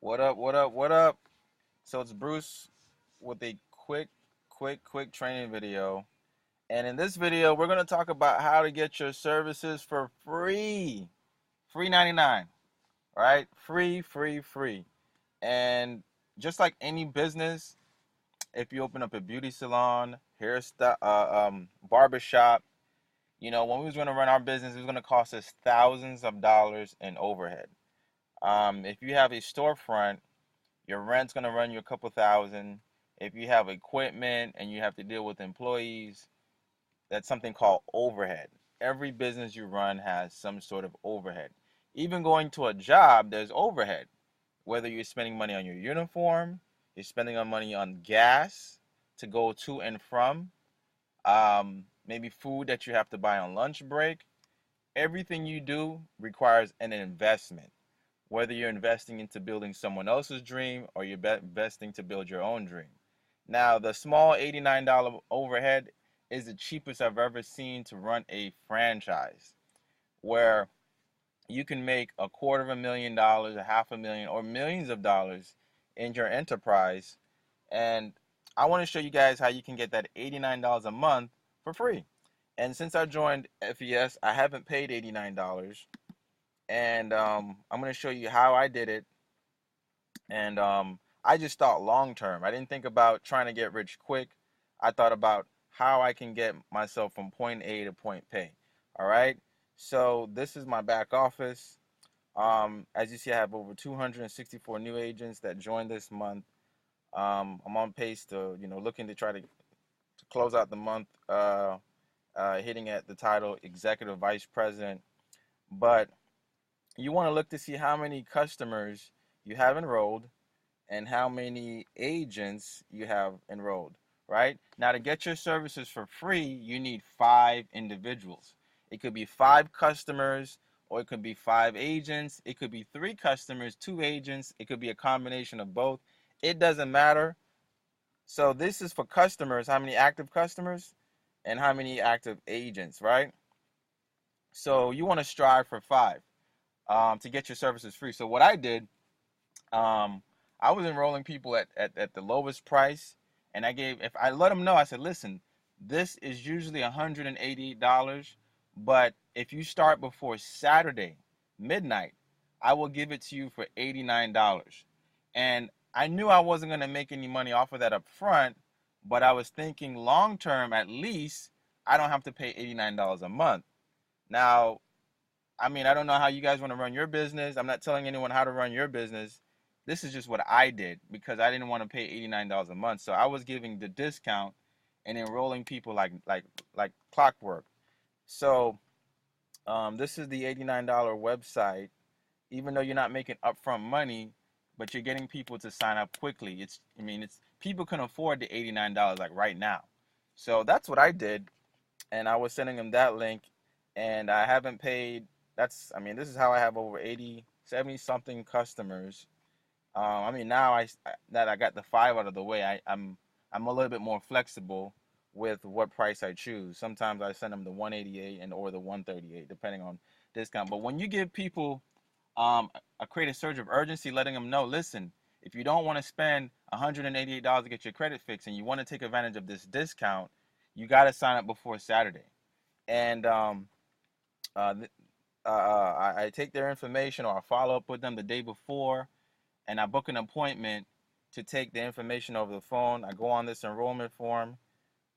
What up? What up? What up? So it's Bruce with a quick training video. And in this video, we're going to talk about how to get your services for free. Free 99, right? Free. And just like any business, if you open up a beauty salon, barber shop, when we was going to run our business, it was going to cost us thousands of dollars in overhead. If you have a storefront, your rent's gonna run you a couple thousand. If you have equipment and you have to deal with employees, that's something called overhead. Every business you run has some sort of overhead. Even going to a job, there's overhead. Whether you're spending money on your uniform, you're spending money on gas to go to and from, maybe food that you have to buy on lunch break. Everything you do requires an investment, whether you're investing into building someone else's dream or you're investing to build your own dream. Now, the small $89 overhead is the cheapest I've ever seen to run a franchise, where you can make $250,000, a half a million, or millions of dollars in your enterprise. And I want to show you guys how you can get that $89 a month for free. And since I joined FES, I haven't paid $89, and I'm going to show you how I did it. And I just thought long term. I didn't think about trying to get rich quick. I thought about how I can get myself from point A to point P. All right. So this is my back office. As you see, I have over 264 new agents that joined this month. I'm on pace to, looking to try to close out the month, hitting at the title Executive Vice President. But you want to look to see how many customers you have enrolled and how many agents you have enrolled, right? Now, to get your services for free, you need 5 individuals. It could be 5 customers, or it could be 5 agents. It could be 3 customers, 2 agents. It could be a combination of both. It doesn't matter. So this is for customers, how many active customers and how many active agents, right? So you want to strive for 5 to get your services free. So what I did, I was enrolling people at the lowest price, and if I let them know, I said, listen, this is usually $188, but if you start before Saturday midnight, I will give it to you for $89. And I knew I wasn't going to make any money off of that up front, but I was thinking long term, at least I don't have to pay $89 a month. Now, I mean, I don't know how you guys want to run your business. I'm not telling anyone how to run your business. This is just what I did because I didn't want to pay $89 a month. So I was giving the discount and enrolling people like clockwork. So this is the $89 website. Even though you're not making upfront money, but you're getting people to sign up quickly. It's people can afford the $89 like right now. So that's what I did, and I was sending them that link, and I haven't paid. This is how I have over 80, 70 something customers. Now that I got the 5 out of the way, I'm a little bit more flexible with what price I choose. Sometimes I send them the 188 and or the 138, depending on discount. But when you give people, create a surge of urgency, letting them know, listen, if you don't want to spend $188 to get your credit fixed and you want to take advantage of this discount, you got to sign up before Saturday. And uh, I take their information, or I follow up with them the day before, and I book an appointment to take the information over the phone. I go on this enrollment form,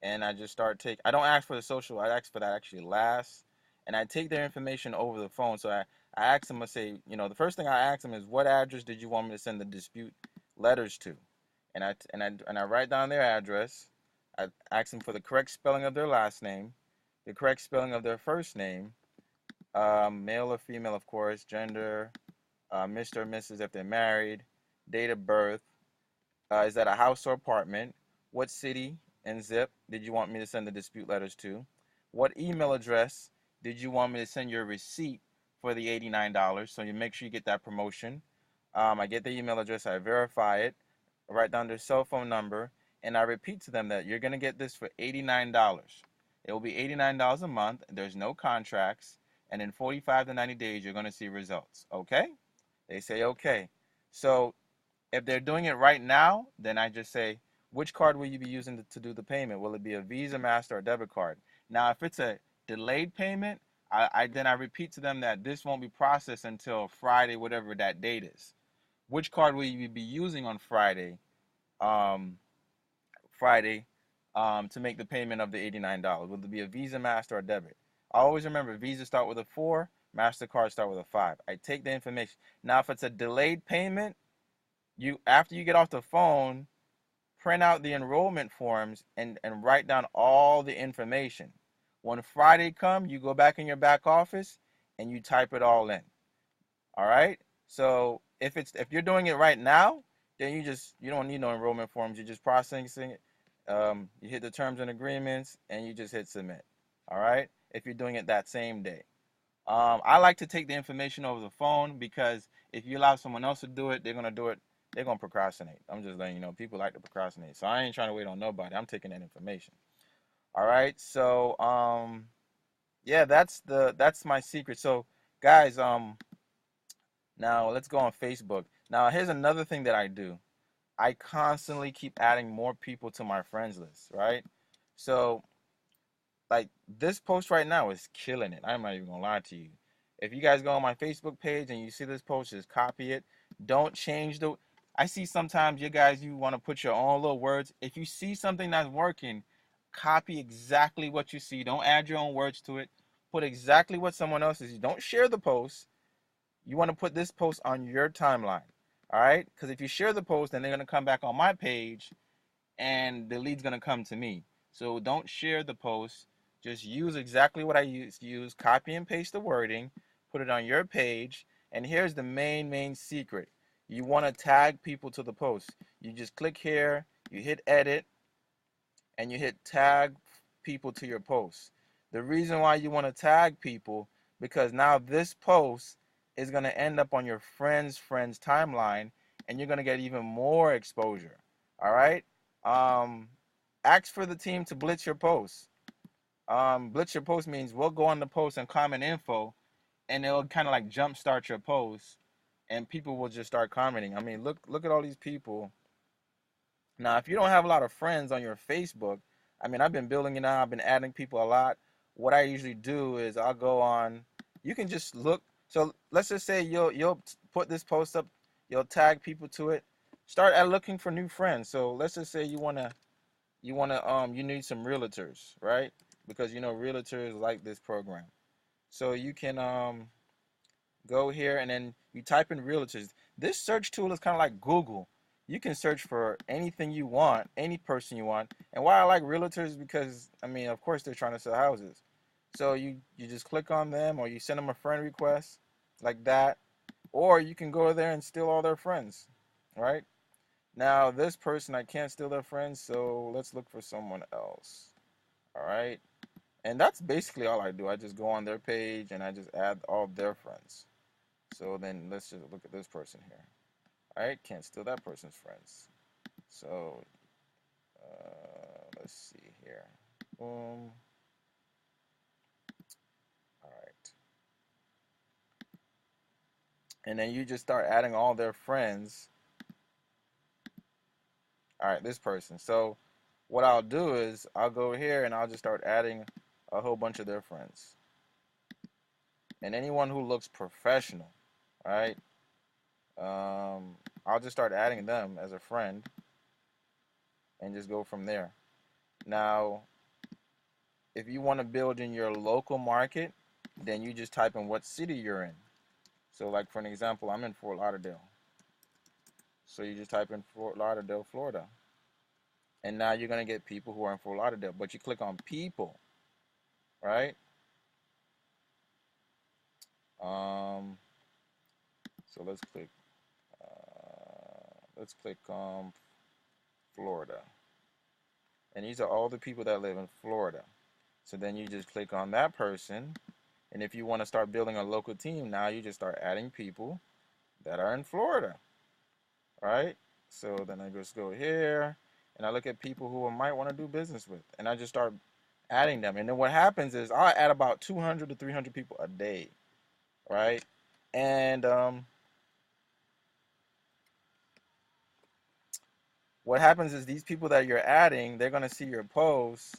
and I just start I don't ask for the social, I ask for that actually last. And I take their information over the phone. So I ask them, I say, the first thing I ask them is, what address did you want me to send the dispute letters to? And I write down their address. I ask them for the correct spelling of their last name, the correct spelling of their first name, male or female, of course, gender, Mr. or Mrs. if they're married, date of birth, is that a house or apartment, what city and zip did you want me to send the dispute letters to, what email address did you want me to send your receipt for the $89, so you make sure you get that promotion. I get the email address, I verify it, I write down their cell phone number, and I repeat to them that you're going to get this for $89. It will be $89 a month, there's no contracts, and in 45 to 90 days, you're going to see results. Okay? They say, okay. So If they're doing it right now, then I just say, which card will you be using to do the payment? Will it be a Visa, Master, or debit card? Now, if it's a delayed payment, I repeat to them that this won't be processed until Friday, whatever that date is. Which card will you be using on Friday? Um, Friday, to make the payment of the $89. Will it be a Visa, Master, or debit? I always remember Visa start with a 4, MasterCard start with a 5. I take the information. Now, if it's a delayed payment, you after you get off the phone, print out the enrollment forms and write down all the information. When Friday comes, you go back in your back office and you type it all in. All right. So if you're doing it right now, then you don't need no enrollment forms. You're just processing it. You hit the terms and agreements and you just hit submit. All right. If you're doing it that same day. I like to take the information over the phone because if you allow someone else to do it, they're gonna do it. They're gonna procrastinate. I'm just letting you know. People like to procrastinate, so I ain't trying to wait on nobody. I'm taking that information. All right. So yeah, that's my secret. So guys, now let's go on Facebook. Now here's another thing that I do. I constantly keep adding more people to my friends list. Right. So like this post right now is killing it. I'm not even gonna lie to you. If you guys go on my Facebook page and you see this post, just copy it. Don't change the. I see sometimes you want to put your own little words. If you see something that's working, copy exactly what you see. Don't add your own words to it. Put exactly what someone else is. Don't share the post. You want to put this post on your timeline. All right? Because if you share the post, then they're gonna come back on my page and the lead's gonna come to me. So don't share the post. Just use exactly what I use. Copy and paste the wording. Put it on your page. And here's the main secret. You want to tag people to the post. You just click here. You hit edit, and you hit tag people to your post. The reason why you want to tag people because now this post is gonna end up on your friends timeline, and you're gonna get even more exposure. All right. Um, Ask for the team to blitz your post. Blitz your post means we'll go on the post and comment info, and it'll kind of like jumpstart your post, and people will just start commenting. I mean, look at all these people. Now, if you don't have a lot of friends on your Facebook, I mean, I've been building it now. I've been adding people a lot. What I usually do is I'll go on. You can just look. So let's just say you'll put this post up. You'll tag people to it. Start at looking for new friends. So let's just say you need some realtors, right? Because you know realtors like this program. So you can go here and then you type in realtors. This search tool is kind of like Google. You can search for anything you want, any person you want. And why I like realtors is because I mean, of course they're trying to sell houses. So you just click on them or you send them a friend request like that, or you can go there and steal all their friends, right? Now, this person, I can't steal their friends, so let's look for someone else. All right. And that's basically all I do. I just go on their page and I just add all of their friends. So then let's just look at this person here. All right. Can't steal that person's friends. So let's see here. Boom. All right. And then you just start adding all their friends. All right. This person. So what I'll do is I'll go here and I'll just start adding a whole bunch of their friends. And anyone who looks professional, right? I'll just start adding them as a friend and just go from there. Now, if you want to build in your local market, then you just type in what city you're in. So, like for an example, I'm in Fort Lauderdale. So you just type in Fort Lauderdale, Florida. And now you're going to get people who are in Fort Lauderdale. But you click on people, right? Um, so let's click Florida. And these are all the people that live in Florida. So then you just click on that person. And if you want to start building a local team, now you just start adding people that are in Florida, right? So then I just go here and I look at people who I might want to do business with. And I just start adding them. And then what happens is I'll add about 200 to 300 people a day, right? And what happens is these people that you're adding, they're going to see your posts,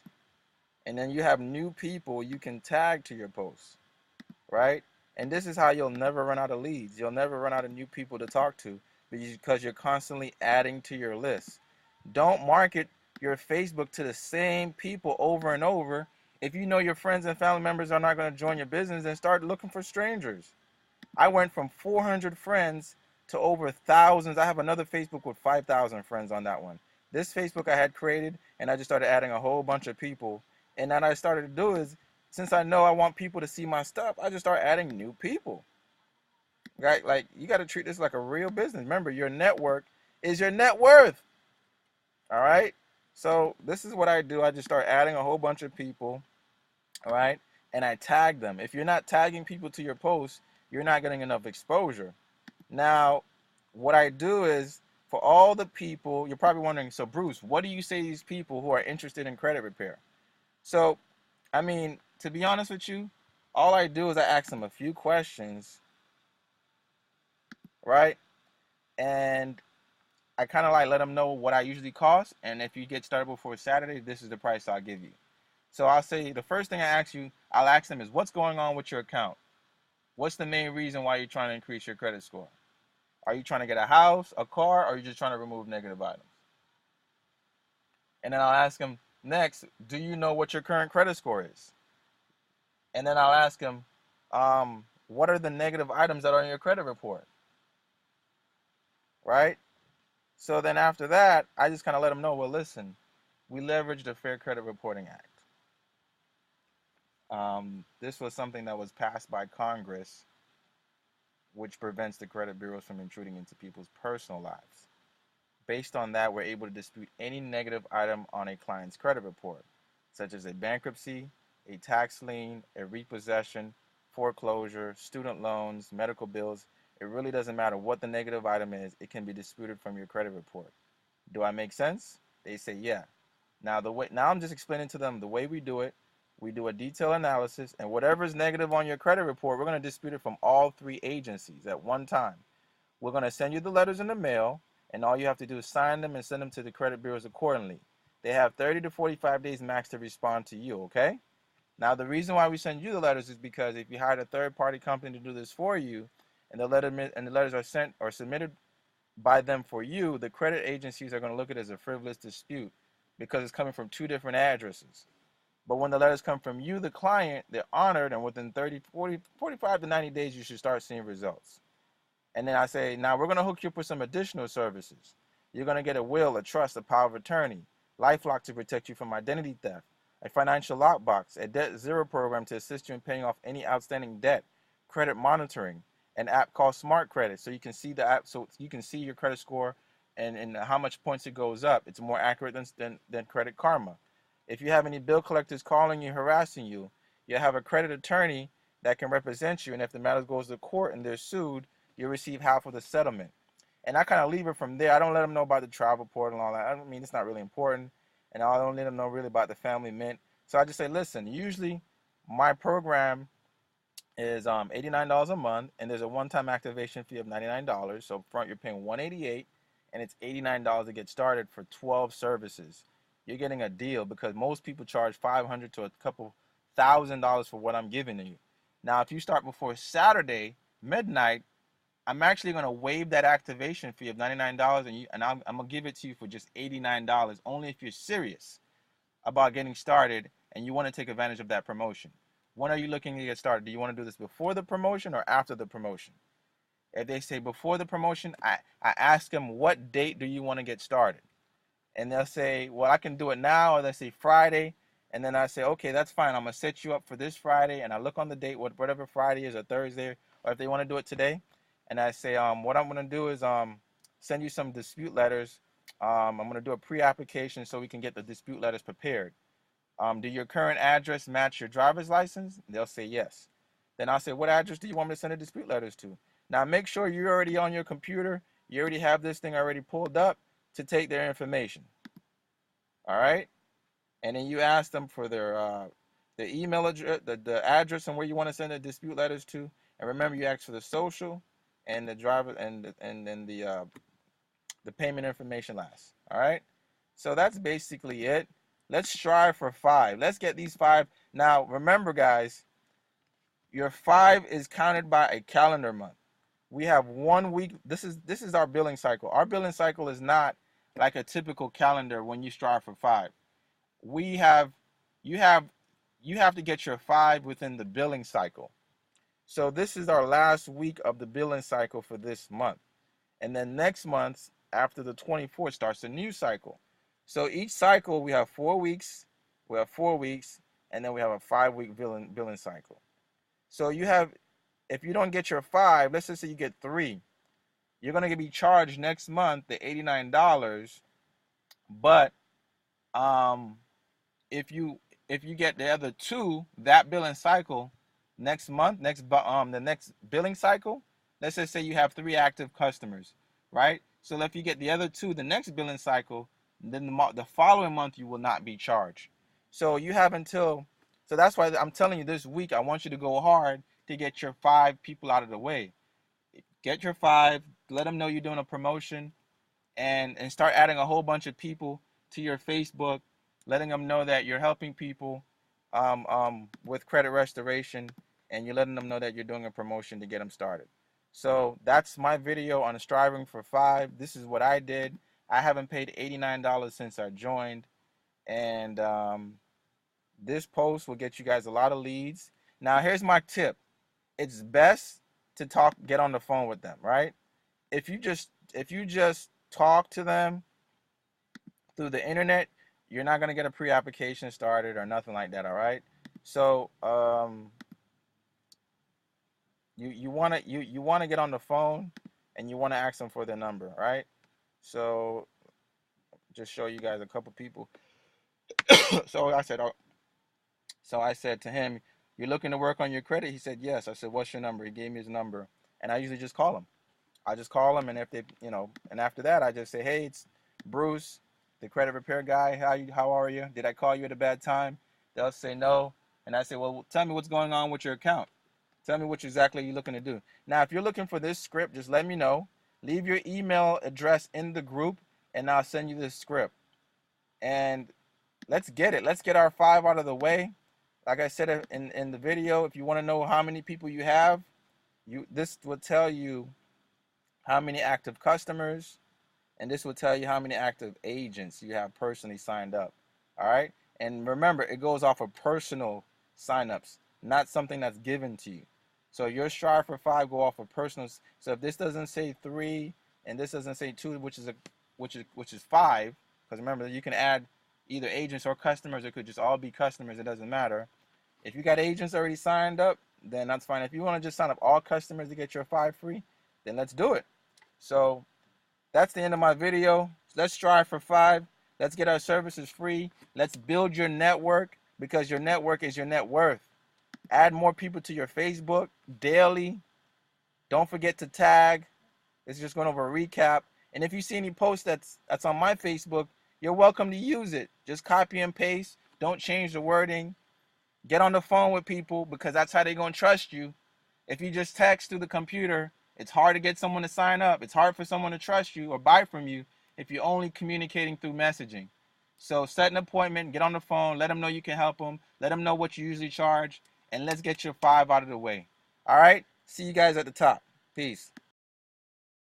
and then you have new people you can tag to your posts, right? And this is how you'll never run out of leads. You'll never run out of new people to talk to because you're constantly adding to your list. Don't market your Facebook to the same people over and over. If you know your friends and family members are not going to join your business, then start looking for strangers. I went from 400 friends to over thousands. I have another Facebook with 5,000 friends on that one. This Facebook I had created, and I just started adding a whole bunch of people. And then I started to do is, since I know I want people to see my stuff, I just start adding new people. Right? Like, you got to treat this like a real business. Remember, your network is your net worth. All right? So this is what I do. I just start adding a whole bunch of people. All right? And I tag them. If you're not tagging people to your posts, you're not getting enough exposure. Now, what I do is, for all the people, you're probably wondering, so Bruce, what do you say to these people who are interested in credit repair? So, I mean, to be honest with you, all I do is I ask them a few questions, right? And I kind of like let them know what I usually cost. And if you get started before Saturday, this is the price I'll give you. So I'll say the first thing I'll ask them is, what's going on with your account? What's the main reason why you're trying to increase your credit score? Are you trying to get a house, a car, or are you just trying to remove negative items? And then I'll ask them next, do you know what your current credit score is? And then I'll ask them, what are the negative items that are in your credit report? Right? So then after that, I just kind of let them know, well, listen, we leveraged the Fair Credit Reporting Act. This was something that was passed by Congress, which prevents the credit bureaus from intruding into people's personal lives. Based on that, we're able to dispute any negative item on a client's credit report, such as a bankruptcy, a tax lien, a repossession, foreclosure, student loans, medical bills. It really doesn't matter what the negative item is, it can be disputed from your credit report. Do I make sense? They say, yeah. Now I'm just explaining to them the way we do it. We do a detailed analysis, and whatever is negative on your credit report, we're going to dispute it from all three agencies at one time. We're going to send you the letters in the mail, and all you have to do is sign them and send them to the credit bureaus accordingly. They have 30 to 45 days max to respond to you, okay? Now, the reason why we send you the letters is because if you hired a third-party company to do this for you, and the letters are sent or submitted by them for you, the credit agencies are going to look at it as a frivolous dispute because it's coming from two different addresses. But when the letters come from you, the client, they're honored, and within 30, 40, 45 to 90 days, you should start seeing results. And then I say, now we're going to hook you up with some additional services. You're going to get a will, a trust, a power of attorney, LifeLock to protect you from identity theft, a financial lockbox, a debt zero program to assist you in paying off any outstanding debt, credit monitoring, an app called Smart Credit, so you can see the app, so you can see your credit score and how much points it goes up. It's more accurate than Credit Karma. If you have any bill collectors calling you, harassing you, you have a credit attorney that can represent you, and if the matter goes to court and they're sued, you receive half of the settlement. And I kind of leave it from there. I don't let them know about the travel portal and all that. I mean, it's not really important, and I don't let them know really about the family mint. So I just say, listen, usually my program is $89 a month, and there's a one-time activation fee of $99. So up front, you're paying $188, and it's $89 to get started for 12 services. You're getting a deal because most people charge $500 to a couple $1,000 for what I'm giving you. Now, if you start before Saturday midnight, I'm actually going to waive that activation fee of $99, and I'm going to give it to you for just $89, only if you're serious about getting started and you want to take advantage of that promotion. When are you looking to get started? Do you want to do this before the promotion or after the promotion? If they say before the promotion, I ask them, what date do you want to get started? And they'll say, well, I can do it now, or they say Friday. And then I say, okay, that's fine. I'm going to set you up for this Friday. And I look on the date, whatever Friday is, or Thursday, or if they want to do it today. And I say, what I'm going to do is send you some dispute letters. I'm going to do a pre-application so we can get the dispute letters prepared. Do your current address match your driver's license? They'll say yes. Then I'll say, what address do you want me to send the dispute letters to? Now, make sure you're already on your computer. You already have this thing already pulled up to take their information. All right? And then you ask them for their email address, the address and where you want to send the dispute letters to. And remember, you ask for the social and the driver and then the the payment information last. All right. So that's basically it. Let's strive for 5. Let's get these 5. Now, remember, guys, your 5 is counted by a calendar month. We have 1 week. This is our billing cycle. Our billing cycle is not like a typical calendar when you strive for 5. We have you have you have to get your 5 within the billing cycle. So this is our last week of the billing cycle for this month. And then next month, after the 24th, starts a new cycle. So each cycle, we have 4 weeks, and then we have a 5-week billing cycle. So you have, if you don't get your 5, let's just say you get 3, you're going to be charged next month the $89. But if you get the other 2, that billing cycle next month, the next billing cycle, let's just say you have 3 active customers, right? So if you get the other 2 the next billing cycle, then the following month you will not be charged. So you have until, so that's why I'm telling you this week, I want you to go hard to get your 5 people out of the way. Get your 5, let them know you're doing a promotion, and start adding a whole bunch of people to your Facebook, letting them know that you're helping people with credit restoration, and you're letting them know that you're doing a promotion to get them started. So that's my video on striving for 5. This is what I did. I haven't paid $89 since I joined, and this post will get you guys a lot of leads. Now here's my tip. It's best to get on the phone with them, right? If you just talk to them through the internet, you're not going to get a pre-application started or nothing like that, all right? So you want to get on the phone, and you want to ask them for their number, right? So just show you guys a couple people. So I said to him, "You're looking to work on your credit?" He said, "Yes." I said, "What's your number?" He gave me his number, and I usually just call him. I just call him, and if they, and after that, I just say, "Hey, it's Bruce, the credit repair guy. How are you? Did I call you at a bad time?" They'll say no, and I say, "Well, tell me what's going on with your account. Tell me what exactly you're looking to do." Now, if you're looking for this script, just let me know. Leave your email address in the group, and I'll send you this script. And let's get it. Let's get our 5 out of the way. Like I said in the video, if you want to know how many people you have, this will tell you how many active customers, and this will tell you how many active agents you have personally signed up. All right? And remember, it goes off of personal signups, not something that's given to you. So your strive for 5 go off of personal. So if this doesn't say 3 and this doesn't say 2, which is 5, because remember, you can add either agents or customers. It could just all be customers. It doesn't matter. If you got agents already signed up, then that's fine. If you want to just sign up all customers to get your 5 free, then let's do it. So that's the end of my video. Let's strive for 5. Let's get our services free. Let's build your network, because your network is your net worth. Add more people to your Facebook daily. Don't forget to tag. It's just going over a recap. And if you see any post that's on my Facebook, you're welcome to use it. Just copy and paste. Don't change the wording. Get on the phone with people, because that's how they're going to trust you. If you just text through the computer, it's hard to get someone to sign up. It's hard for someone to trust you or buy from you if you're only communicating through messaging. So set an appointment, get on the phone, let them know you can help them, let them know what you usually charge, and let's get your 5 out of the way. All right? See you guys at the top. Peace.